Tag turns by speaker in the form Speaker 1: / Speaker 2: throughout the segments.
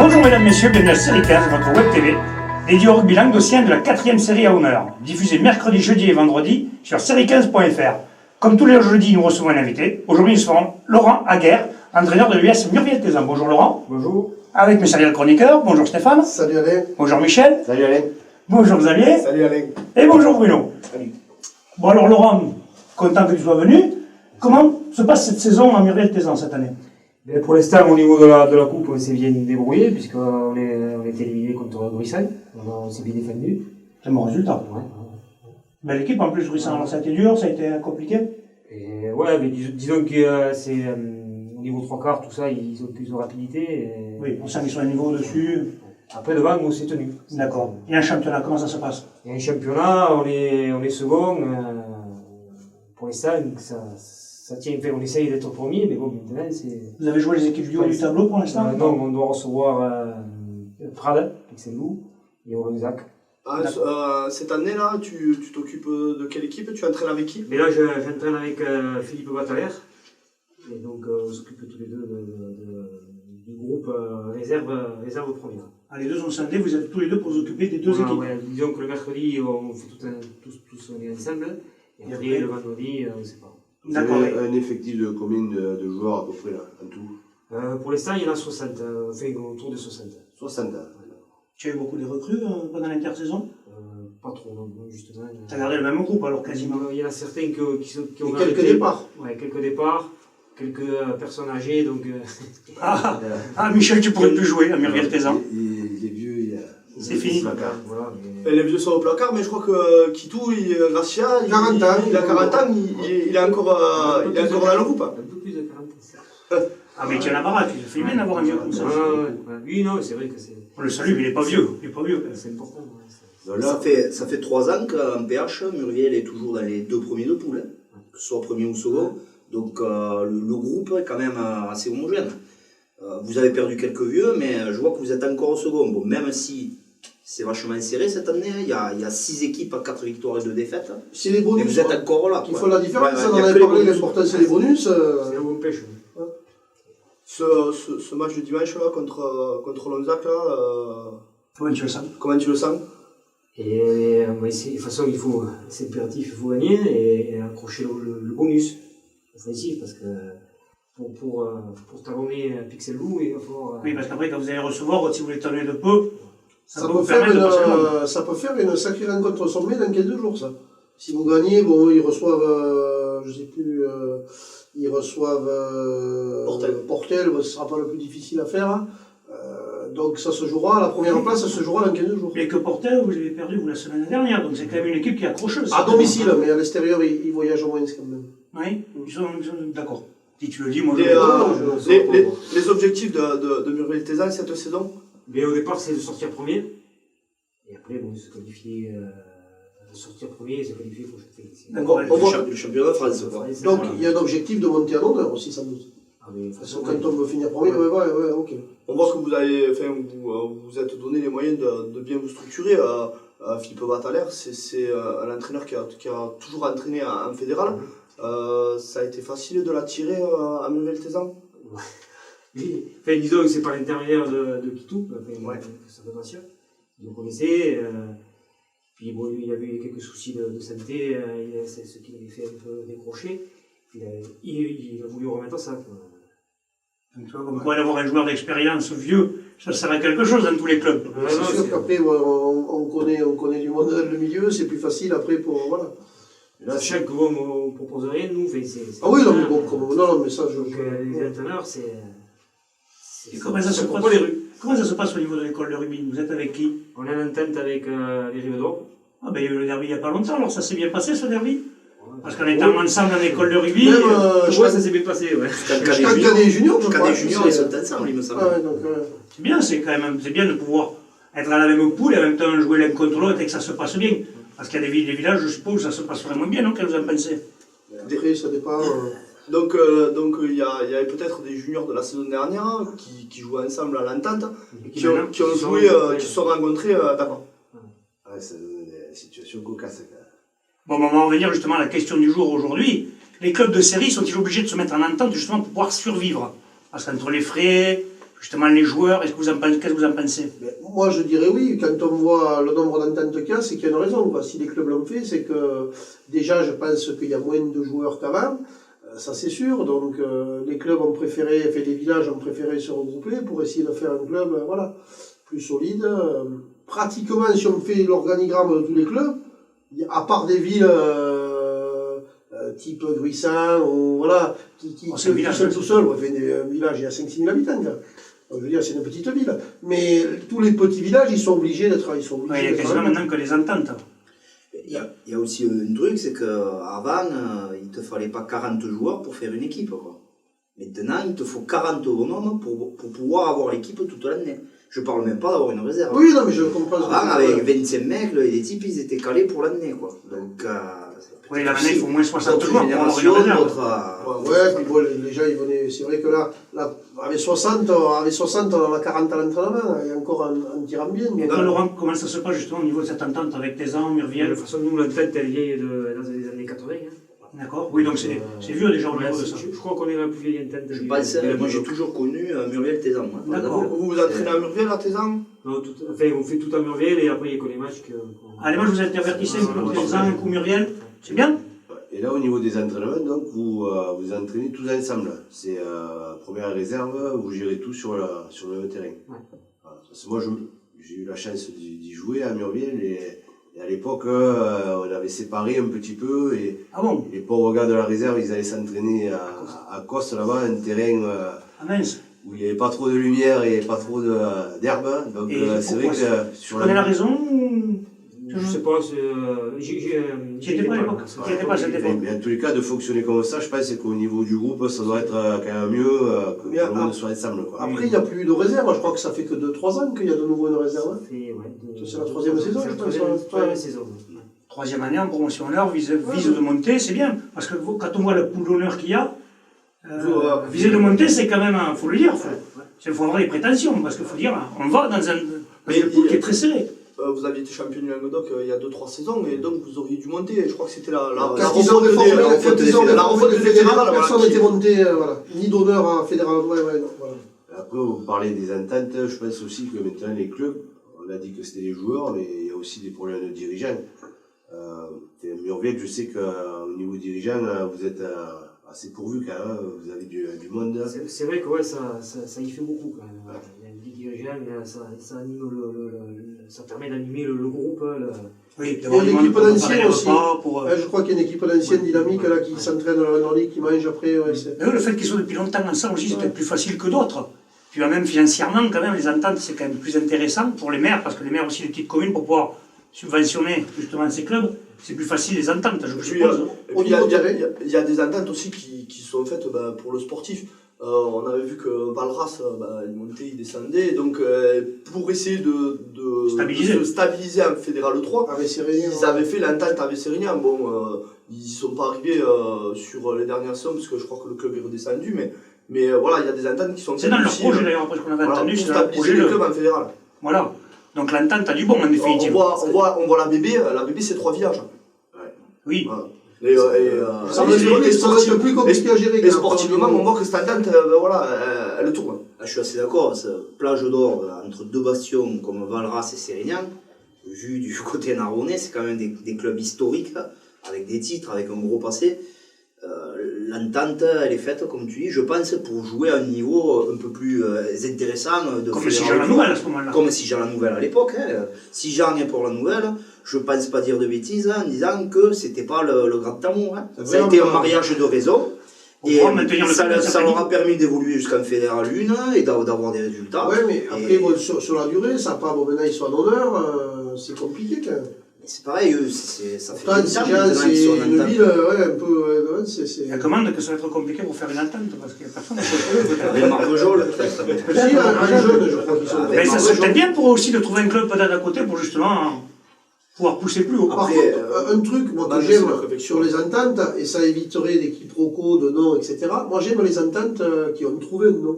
Speaker 1: Bonjour mesdames, messieurs, bienvenue à Série 15, votre web TV, dédiée au rugby languedocien de la 4e série à honneur, diffusée mercredi, jeudi et vendredi sur série15.fr. Comme tous les jeudis, nous recevons un invité. Aujourd'hui, nous serons Laurent Aguerre, entraîneur de l'US Murviel-Tezan. Bonjour Laurent.
Speaker 2: Bonjour.
Speaker 1: Avec mes serial chroniqueurs. Bonjour Stéphane.
Speaker 2: Salut Alain.
Speaker 1: Bonjour Michel.
Speaker 2: Salut Alain.
Speaker 1: Bonjour Xavier.
Speaker 2: Salut Alain.
Speaker 1: Et bonjour Bruno.
Speaker 2: Salut.
Speaker 1: Bon alors Laurent, content que tu sois venu. Comment se passe cette saison à Murviel-Tezan cette année?
Speaker 3: Mais pour l'instant, au niveau de la coupe, on s'est bien débrouillé, puisqu'on est été éliminé contre Brissal. On s'est bien défendu.
Speaker 1: C'est mon résultat.
Speaker 3: Ouais.
Speaker 1: Belle équipe en plus, Brissal. Alors ça a été dur, ça a été compliqué.
Speaker 3: Et ouais, mais disons que c'est au niveau 3 quarts, tout ça, ils ont plus de rapidité. Et...
Speaker 1: Oui, on sent qu'ils sont à un niveau au-dessus.
Speaker 3: Après, devant, nous, c'est tenu.
Speaker 1: D'accord. Et un championnat, comment ça se passe?
Speaker 3: Et un championnat, on est second. Pour l'instant, ça tient. Enfin, on essaye d'être premier, mais bon, maintenant, c'est.
Speaker 1: Vous avez joué les équipes du haut du tableau pour l'instant?
Speaker 3: Non, on doit recevoir Prades, Pixelou et Olonzac.
Speaker 4: Cette année-là, tu t'occupes de quelle équipe? Tu entraînes avec qui?
Speaker 3: Mais là, j'entraîne avec Philippe Bataler. Et donc, on s'occupe tous les deux du groupe réserve première.
Speaker 1: Ah, les deux sont scindés, vous êtes tous les deux pour vous occuper des deux
Speaker 3: Voilà,
Speaker 1: équipes.
Speaker 3: ouais, disons que le mercredi, on fait tous on est ensemble. Et après, le vendredi, on ne sait pas.
Speaker 5: Vous avez un effectif de combien de joueurs à peu près là, en tout?
Speaker 3: Pour l'instant, il y en a 60, enfin autour de 60.
Speaker 5: 60.
Speaker 1: Tu as eu beaucoup de recrues pendant l'intersaison?
Speaker 3: Pas trop, non, justement.
Speaker 1: Tu as gardé le même groupe alors quasiment.
Speaker 3: Il y en a certains qui ont
Speaker 2: quelques départs.
Speaker 3: Ouais, quelques départs, quelques personnes âgées, donc.
Speaker 1: Michel, tu pourrais plus jouer à Murviel-Tezan.
Speaker 5: Les vieux, il y a.
Speaker 1: C'est fini.
Speaker 3: Voilà,
Speaker 4: Les vieux sont au placard, mais je crois que Kitou, Gracia,
Speaker 2: 40 ans.
Speaker 4: Il a 40 ans, il est encore dans le groupe.
Speaker 3: Un peu plus de 40.
Speaker 1: Ah, mais tu en as marre, tu fais bien d'avoir un vieux comme ça.
Speaker 3: Oui, non, c'est vrai que c'est.
Speaker 1: On le salue, mais il n'est pas vieux. Il est pas vieux.
Speaker 3: C'est important.
Speaker 6: Ça fait 3 ans qu'en PH, Murviel est toujours dans les 2 premiers de poule, hein, que ce soit premier ou second. Donc le groupe est quand même assez homogène. Vous avez perdu quelques vieux, mais je vois que vous êtes encore au second. Bon, même si c'est vachement serré cette année, il y a 6 équipes à 4 victoires et 2 défaites.
Speaker 2: C'est les bonus.
Speaker 6: Mais vous êtes encore là.
Speaker 2: Qui font la différence,
Speaker 6: Ouais,
Speaker 2: on en
Speaker 6: y a
Speaker 2: avait
Speaker 6: que les
Speaker 2: parlé,
Speaker 6: bonus.
Speaker 2: l'important c'est les bonus.
Speaker 3: C'est là où on pêche.
Speaker 4: Ce match de dimanche là, contre Lonzac, là,
Speaker 1: Comment tu le sens?
Speaker 4: comment tu le sens?
Speaker 3: Et on va essayer, de toute façon, c'est impératif, il faut gagner et accrocher le bonus offensif parce que pour talonner Pixelou, il va falloir.
Speaker 1: Oui, parce qu'après, quand vous allez recevoir, si vous les talonnez de peu, ça peut
Speaker 2: Ça
Speaker 1: vous
Speaker 2: peut, faire
Speaker 1: permettre de passer le monde.
Speaker 2: ça peut faire une sacrée rencontre sommet dans 15 jours, ça. Si vous gagnez, bon, ils reçoivent, je sais plus, ils reçoivent Portel, ce sera pas le plus difficile à faire. Hein. Donc ça se jouera, la première place, ça se jouera dans 15 jours.
Speaker 1: Mais que Portel, vous l'avez perdu vous la semaine dernière, donc c'est quand même une équipe qui est accrocheuse.
Speaker 2: À domicile, mais à l'extérieur, ils voyagent moins quand même.
Speaker 1: Oui, ils sont d'accord. Si tu le dis, moi
Speaker 4: Les objectifs de Murviel-Tezan cette saison?
Speaker 3: Mais au départ, c'est de sortir premier. Et après, bon, se qualifier, sortir premier et se qualifier pour chaque félicité.
Speaker 1: D'accord.
Speaker 6: Le championnat de France. Quoi.
Speaker 2: Donc il y a un objectif de monter à l'honneur aussi, sans doute.
Speaker 3: Ah, mais de toute façon,
Speaker 2: Quand on veut finir premier, ouais, ok.
Speaker 4: On voit que vous êtes donné les moyens de bien vous structurer. Philippe Bataler, c'est un entraîneur qui a toujours entraîné en fédéral. Ça a été facile de l'attirer à Murviel-Tezan?
Speaker 3: oui. Enfin, disons que c'est par l'intermédiaire de Kitou, sa formation. Ils le connaissaient. Puis bon, il avait eu quelques soucis de santé, c'est ce qui l'avait fait un peu décrocher. Il a voulu remettre ça. Quoi.
Speaker 1: Donc, tu vois, comme quoi d'avoir un joueur d'expérience vieux, ça sert à quelque chose dans tous les clubs.
Speaker 2: C'est sûr qu'après, on connaît du monde dans le milieu, c'est plus facile après pour. Voilà.
Speaker 3: Sachant que vous ne proposez rien, nous, c'est.
Speaker 2: Ah oui, non, mais bon, non, mais ça,
Speaker 3: Donc, les entraîneurs, c'est.
Speaker 1: Comment ça se passe au niveau de l'école de rugby? Vous êtes avec qui?
Speaker 3: On a une entente avec les Rives d'Or.
Speaker 1: Ah ben il y a eu le derby il n'y a pas longtemps, alors ça s'est bien passé ce derby? Parce qu'en étant ensemble en école de rugby...
Speaker 3: Ouais, ça s'est bien passé, ouais.
Speaker 2: Jusqu'à des juniors, je crois.
Speaker 6: Des juniors, ils sont ensemble, il me semble.
Speaker 2: Ah, donc,
Speaker 1: C'est bien, c'est bien de pouvoir être dans la même poule et en même temps jouer l'un contre l'autre et que ça se passe bien. Parce qu'il y a des villages, je suppose, où ça se passe vraiment bien, non? Qu'est-ce que vous en pensez?
Speaker 2: après, ça dépend.
Speaker 4: Donc il y avait peut-être des juniors de la saison dernière qui jouaient ensemble à l'entente, qui ont joué, qui se sont rencontrés d'avant.
Speaker 5: Ouais, ça donne des situations cocasses.
Speaker 1: Bon, on va en venir justement à la question du jour aujourd'hui. Les clubs de série sont-ils obligés de se mettre en entente justement pour pouvoir survivre? Parce qu'entre les frais, Justement, les joueurs, qu'est-ce que vous en pensez?
Speaker 2: Moi, je dirais oui. Quand on voit le nombre d'ententes qu'il y a, c'est qu'il y a une raison, quoi. Si les clubs l'ont fait, c'est que déjà, je pense qu'il y a moins de joueurs qu'avant. Ça, c'est sûr. Donc, les clubs ont préféré, les villages ont préféré se regrouper pour essayer de faire un club, voilà, plus solide. Pratiquement, si on fait l'organigramme de tous les clubs, à part des villes type Gruissan, ou voilà, qui sont tout seuls, un village, il y a 5-6 000 habitants. Quoi. Donc, je veux dire, c'est une petite ville. Mais tous les petits villages, ils sont obligés d'être.
Speaker 1: Il y a quasiment maintenant que les ententes.
Speaker 6: Il y a aussi un truc, c'est qu'avant, il ne te fallait pas 40 joueurs pour faire une équipe. Quoi. Maintenant, il te faut 40 bonhommes pour pouvoir avoir l'équipe toute l'année. Je ne parle même pas d'avoir une réserve.
Speaker 2: Oui, non, mais je comprends.
Speaker 6: Avant, avec 25 mecs, les types, ils étaient calés pour l'année. Quoi. Donc,
Speaker 1: oui, l'année, il faut au moins 60
Speaker 6: d'autres
Speaker 1: joueurs pour avoir une réserve.
Speaker 2: Ouais, puis bon, les gens, ils venaient. C'est vrai que là avec 60, on en a 40 à l'entraînement, et encore en tirant bien.
Speaker 1: Et toi, Laurent, comment ça se passe justement au niveau de cette entente avec Tézan, Murviel?
Speaker 3: De toute façon, nous, l'entente, elle vieille dans les années 80. Hein.
Speaker 1: D'accord. Oui, donc c'est vieux déjà au niveau de ça.
Speaker 3: Je crois qu'on est la plus vieille entente.
Speaker 6: Je pense, moi j'ai toujours connu Muriel Tézan.
Speaker 1: D'accord.
Speaker 4: Vous vous entraînez à Murviel, à Tézan?
Speaker 3: Non, enfin, on fait tout à Murviel et après il y a que les matchs que.
Speaker 1: Allez, moi je vous intervertissez un peu Tézan, un coup Muriel. C'est bien?
Speaker 5: Et là, au niveau des entraînements, donc, vous entraînez tous ensemble. C'est première réserve, vous gérez tout sur le même terrain.
Speaker 3: Ouais.
Speaker 5: Voilà. Parce que moi, j'ai eu la chance d'y jouer à Murviel et à l'époque, on avait séparé un petit peu et
Speaker 1: Ah bon?
Speaker 5: les pauvres gars de la réserve, ils allaient s'entraîner à Cos, là-bas, un terrain
Speaker 1: Ah mince.
Speaker 5: où il n'y avait pas trop de lumière et pas trop d'herbe. Donc, c'est vrai que
Speaker 1: Tu connais la raison ou...
Speaker 3: Je sais pas,
Speaker 1: Tu étais pas à l'époque. Tu étais pas à cette époque.
Speaker 5: Mais en tous les cas, de fonctionner comme ça, je pense qu'au niveau du groupe, ça doit être quand même mieux que tout le monde soit ensemble. Quoi.
Speaker 2: Après, il n'y a plus de réserve. Je crois que ça fait que 2-3 ans qu'il y a de nouveau une réserve.
Speaker 3: C'est
Speaker 2: la troisième saison, je pense.
Speaker 3: Troisième saison.
Speaker 1: Troisième année en promotion d'honneur, vise de monter, c'est bien. Parce que quand on voit le pool d'honneur qu'il y a, viser de monter, c'est quand même, il faut le dire, il faut avoir des prétentions. Parce qu'il faut dire, on va dans un pool qui est très serré.
Speaker 4: Vous aviez été champion du Languedoc il y a 2-3 saisons et donc vous auriez dû monter. Je crois que c'était la
Speaker 2: refonte fédérale. Personne n'était monté, voilà. Ni d'honneur à fédéral. Ouais, non, voilà.
Speaker 5: Après, vous parlez des ententes, je pense aussi que maintenant les clubs, on a dit que c'était les joueurs, mais il y a aussi des problèmes de dirigeants. Murviel, je sais qu'au niveau dirigeant, vous êtes assez pourvu quand même, vous avez du monde.
Speaker 3: C'est vrai que ouais, ça y fait beaucoup quand même. Ouais. Il y a une vie dirigeante, mais ça anime ça permet d'animer le groupe.
Speaker 1: Oui,
Speaker 2: il y a une équipe d'anciens aussi.
Speaker 1: Pour,
Speaker 2: je crois qu'il y a une équipe d'anciens dynamique là, qui s'entraîne dans la Nordique, qui mange après. Ouais,
Speaker 1: le fait qu'ils soient depuis longtemps ensemble aussi, c'est peut-être plus facile que d'autres. Puis même financièrement, quand même, les ententes, c'est quand même plus intéressant pour les maires, parce que les maires aussi, les petites communes, pour pouvoir subventionner justement ces clubs, c'est plus facile les ententes, je suppose.
Speaker 4: Il y a des ententes aussi qui sont faites pour le sportif. On avait vu que Valras, il montait, il descendait, donc pour essayer de stabiliser en Fédéral 3, ils avaient fait l'entente avec Sérignan. Bon, ils ne sont pas arrivés sur les dernières sommes, parce que je crois que le club est redescendu, mais voilà, il y a des ententes qui sont
Speaker 1: faites. C'est dans leur projet d'ailleurs, après ce qu'on avait entendu,
Speaker 4: c'est dans leur projet le club en Fédéral.
Speaker 1: Voilà, donc l'entente a du bon en définitive.
Speaker 4: On voit la bébé c'est 3 villages.
Speaker 1: Oui.
Speaker 4: Voilà.
Speaker 2: Ça va être plus compliqué à gérer.
Speaker 4: Et sportivement, on voit que cette entente, elle tourne.
Speaker 6: Je suis assez d'accord, plage d'or entre deux bastions comme Valras et Sérignan, vu du côté narbonnais, c'est quand même des clubs historiques, avec des titres, avec un gros passé. L'entente, elle est faite, comme tu dis, je pense, pour jouer à un niveau un peu plus intéressant.
Speaker 1: Comme si Jean la Nouvelle à ce moment-là.
Speaker 6: Comme si Jean la Nouvelle à l'époque. Si Jean est pour la Nouvelle, je ne pense pas dire de bêtises en disant que c'était pas le grand amour. Ça a été un mariage de raison. Et ça leur a permis d'évoluer jusqu'en Fédéral 1 et d'avoir des résultats.
Speaker 2: Oui, mais après, sur la durée, ça part, maintenant ils sont en honneur, c'est compliqué quand même.
Speaker 6: C'est pareil, ça fait
Speaker 2: c'est une ville un peu.
Speaker 1: Il y a commande que ça va être compliqué pour faire une entente, parce qu'il n'y a personne qui peut.
Speaker 6: Les Marvejols,
Speaker 2: peut-être. Si, un jeune, je crois qu'ils sont.
Speaker 1: Mais ça serait peut-être bien pour aussi de trouver un club peut-être à côté pour justement pouvoir pousser plus haut.
Speaker 2: Par contre, un truc moi, que j'aime sur les ententes, et ça éviterait des quiproquos de noms, etc. Moi j'aime les ententes qui ont trouvé un nom.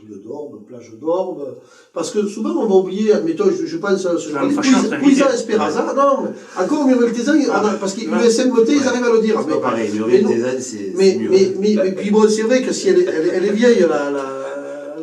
Speaker 2: Île d'Orbe, plage d'Orbe, parce que souvent on va oublier, admettons, je pense à ce genre de Cuisa Esperanza, non, mais encore Muriel Tézan, parce que l'USMT, ils arrivent à le dire.
Speaker 5: C'est pas pareil, Muriel Tézan, c'est mieux.
Speaker 2: Mais puis bon, c'est vrai que si elle est vieille,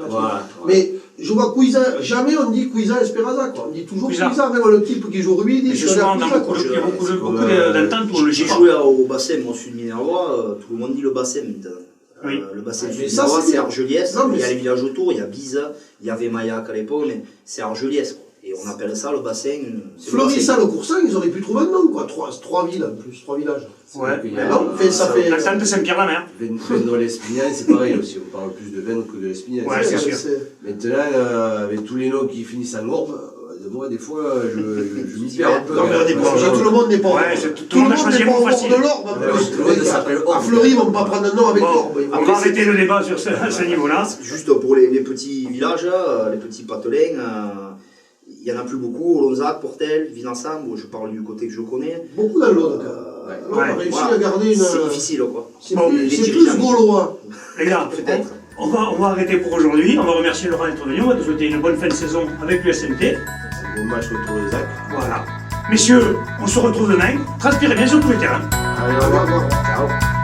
Speaker 5: Voilà.
Speaker 2: Mais je vois Cuisa, jamais on dit Cuisa Esperanza, quoi. On dit toujours
Speaker 1: Cuisa.
Speaker 2: Cuisa, même le type qui joue au rugby, il
Speaker 1: Mais
Speaker 2: dit
Speaker 1: c'est
Speaker 2: je suis allé à
Speaker 1: souvent dans
Speaker 2: Cuisa,
Speaker 1: beaucoup
Speaker 2: quoi.
Speaker 1: de- il y a beaucoup
Speaker 5: Ouais,
Speaker 1: d'ententes où on le
Speaker 6: J'ai
Speaker 1: dit pas.
Speaker 6: joué au bassin, moi, sud Minervois, tout le monde dit le bassin maintenant.
Speaker 1: Oui.
Speaker 6: Le bassin
Speaker 2: Mais
Speaker 6: sud
Speaker 2: ça,
Speaker 6: Minervois,
Speaker 2: c'est
Speaker 6: c'est
Speaker 2: bien.
Speaker 6: Argeliès,
Speaker 2: Non, mais
Speaker 6: il y a
Speaker 2: c'est-
Speaker 6: les villages autour, il y a Biza, il y avait Maillac à l'époque, mais c'est Argeliès, quoi. Et on appelle ça le bassin. c'est le
Speaker 2: Fleury,
Speaker 6: bassin.
Speaker 2: ça, le Coursin, ils auraient pu trouver un nom, quoi. Trois villes, en plus, 3 villages.
Speaker 1: Ouais.
Speaker 5: Il y a-
Speaker 2: Non, ça fait.
Speaker 1: L'entente Saint-Pierre-la-Mer.
Speaker 5: Vendre l'Espignan, c'est pareil aussi. On parle plus de Vendre que de l'Espignan.
Speaker 1: Ouais, c'est sûr.
Speaker 5: Maintenant, avec tous les noms qui finissent en orbe, moi, des fois, je m'y perds un peu.
Speaker 2: Non, mais
Speaker 6: des
Speaker 2: bon,
Speaker 6: points.
Speaker 2: tout le monde n'est pas.
Speaker 1: Ouais, tout le monde a choisi
Speaker 2: n'est
Speaker 1: un
Speaker 2: pas
Speaker 1: mot
Speaker 2: au bord
Speaker 1: facile.
Speaker 2: de l'orbe, en
Speaker 5: Ouais,
Speaker 2: plus.
Speaker 5: tout le monde s'appelle
Speaker 2: À
Speaker 5: Orbe.
Speaker 2: Fleury, ils vont pas prendre un nom avec
Speaker 1: Bon,
Speaker 2: l'orbe. Ils vont-
Speaker 1: on va arrêter le débat sur ce niveau-là.
Speaker 6: Juste pour les petits villages, les petits patelins, il n'y en a plus beaucoup. Olonzac, Portel, Vincennes, je parle du côté que je connais.
Speaker 2: Beaucoup dans l'autre, quand
Speaker 6: Ouais.
Speaker 2: on a réussi
Speaker 6: Voilà.
Speaker 2: à garder une.
Speaker 6: C'est difficile, quoi.
Speaker 2: C'est
Speaker 1: Bon,
Speaker 2: plus,
Speaker 6: les
Speaker 2: c'est plus
Speaker 6: dirigeants.
Speaker 2: gaulois.
Speaker 1: Les gars,
Speaker 6: Peut-être.
Speaker 1: on va arrêter pour aujourd'hui. On va remercier Laurent d'être venu. On va te souhaiter une bonne fin de saison avec l'USMT.
Speaker 5: Bon match contre le ZAC.
Speaker 1: Voilà. Messieurs, on se retrouve demain. Transpirez bien sur tous les terrains.
Speaker 5: Allez, au revoir.
Speaker 2: Au revoir.
Speaker 6: Ciao.